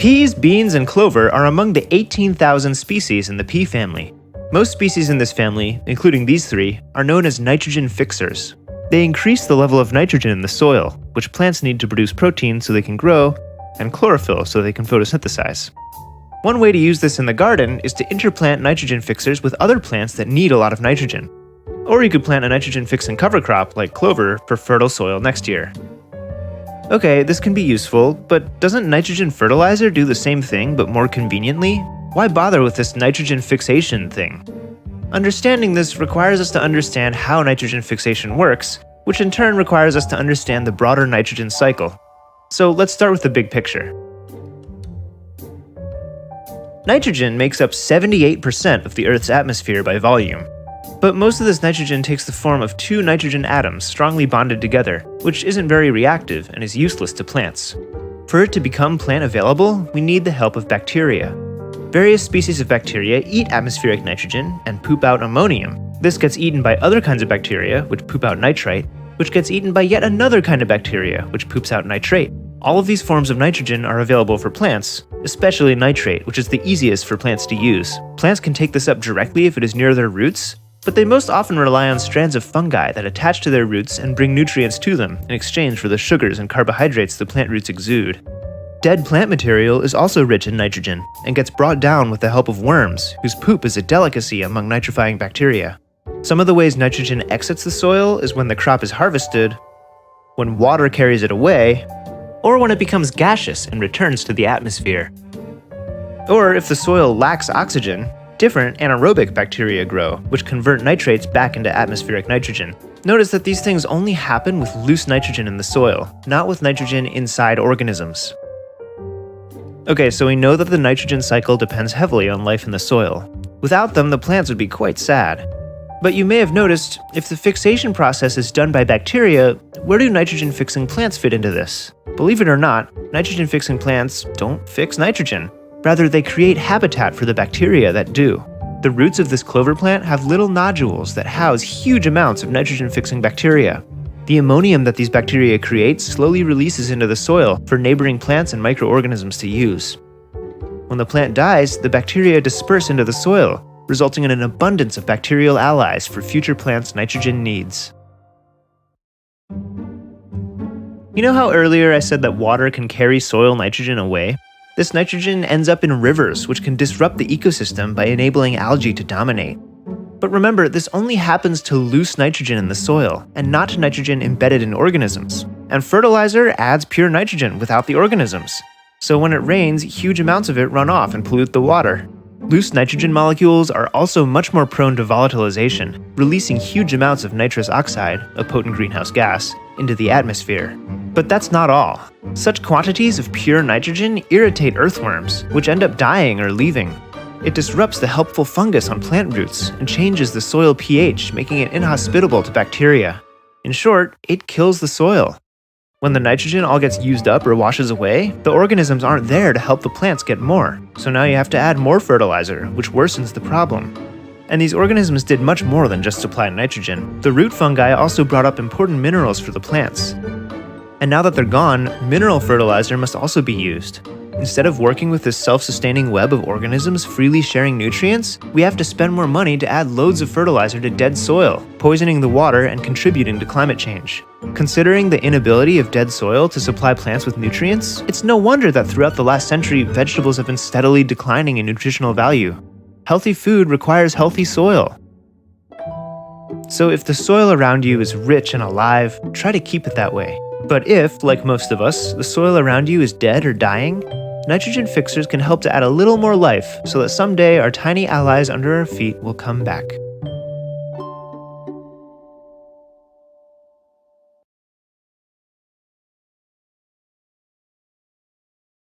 Peas, beans, and clover are among the 18,000 species in the pea family. Most species in this family, including these three, are known as nitrogen fixers. They increase the level of nitrogen in the soil, which plants need to produce protein so they can grow, and chlorophyll so they can photosynthesize. One way to use this in the garden is to interplant nitrogen fixers with other plants that need a lot of nitrogen. Or you could plant a nitrogen-fixing cover crop like clover for fertile soil next year. Okay, this can be useful, but doesn't nitrogen fertilizer do the same thing but more conveniently? Why bother with this nitrogen fixation thing? Understanding this requires us to understand how nitrogen fixation works, which in turn requires us to understand the broader nitrogen cycle. So let's start with the big picture. Nitrogen makes up 78% of the Earth's atmosphere by volume. But most of this nitrogen takes the form of two nitrogen atoms strongly bonded together, which isn't very reactive and is useless to plants. For it to become plant available, we need the help of bacteria. Various species of bacteria eat atmospheric nitrogen and poop out ammonium. This gets eaten by other kinds of bacteria, which poop out nitrite, which gets eaten by yet another kind of bacteria, which poops out nitrate. All of these forms of nitrogen are available for plants, especially nitrate, which is the easiest for plants to use. Plants can take this up directly if it is near their roots, but they most often rely on strands of fungi that attach to their roots and bring nutrients to them in exchange for the sugars and carbohydrates the plant roots exude. Dead plant material is also rich in nitrogen and gets brought down with the help of worms, whose poop is a delicacy among nitrifying bacteria. Some of the ways nitrogen exits the soil is when the crop is harvested, when water carries it away, or when it becomes gaseous and returns to the atmosphere. Or if the soil lacks oxygen, different anaerobic bacteria grow, which convert nitrates back into atmospheric nitrogen. Notice that these things only happen with loose nitrogen in the soil, not with nitrogen inside organisms. Okay, so we know that the nitrogen cycle depends heavily on life in the soil. Without them, the plants would be quite sad. But you may have noticed, if the fixation process is done by bacteria, where do nitrogen-fixing plants fit into this? Believe it or not, nitrogen-fixing plants don't fix nitrogen. Rather, they create habitat for the bacteria that do. The roots of this clover plant have little nodules that house huge amounts of nitrogen-fixing bacteria. The ammonium that these bacteria create slowly releases into the soil for neighboring plants and microorganisms to use. When the plant dies, the bacteria disperse into the soil, resulting in an abundance of bacterial allies for future plants' nitrogen needs. You know how earlier I said that water can carry soil nitrogen away? This nitrogen ends up in rivers, which can disrupt the ecosystem by enabling algae to dominate. But remember, this only happens to loose nitrogen in the soil, and not to nitrogen embedded in organisms. And fertilizer adds pure nitrogen without the organisms. So when it rains, huge amounts of it run off and pollute the water. Loose nitrogen molecules are also much more prone to volatilization, releasing huge amounts of nitrous oxide, a potent greenhouse gas, into the atmosphere. But that's not all. Such quantities of pure nitrogen irritate earthworms, which end up dying or leaving. It disrupts the helpful fungus on plant roots and changes the soil pH, making it inhospitable to bacteria. In short, it kills the soil. When the nitrogen all gets used up or washes away, the organisms aren't there to help the plants get more. So now you have to add more fertilizer, which worsens the problem. And these organisms did much more than just supply nitrogen. The root fungi also brought up important minerals for the plants. And now that they're gone, mineral fertilizer must also be used. Instead of working with this self-sustaining web of organisms freely sharing nutrients, we have to spend more money to add loads of fertilizer to dead soil, poisoning the water and contributing to climate change. Considering the inability of dead soil to supply plants with nutrients, it's no wonder that throughout the last century, vegetables have been steadily declining in nutritional value. Healthy food requires healthy soil. So if the soil around you is rich and alive, try to keep it that way. But if, like most of us, the soil around you is dead or dying, nitrogen fixers can help to add a little more life so that someday our tiny allies under our feet will come back.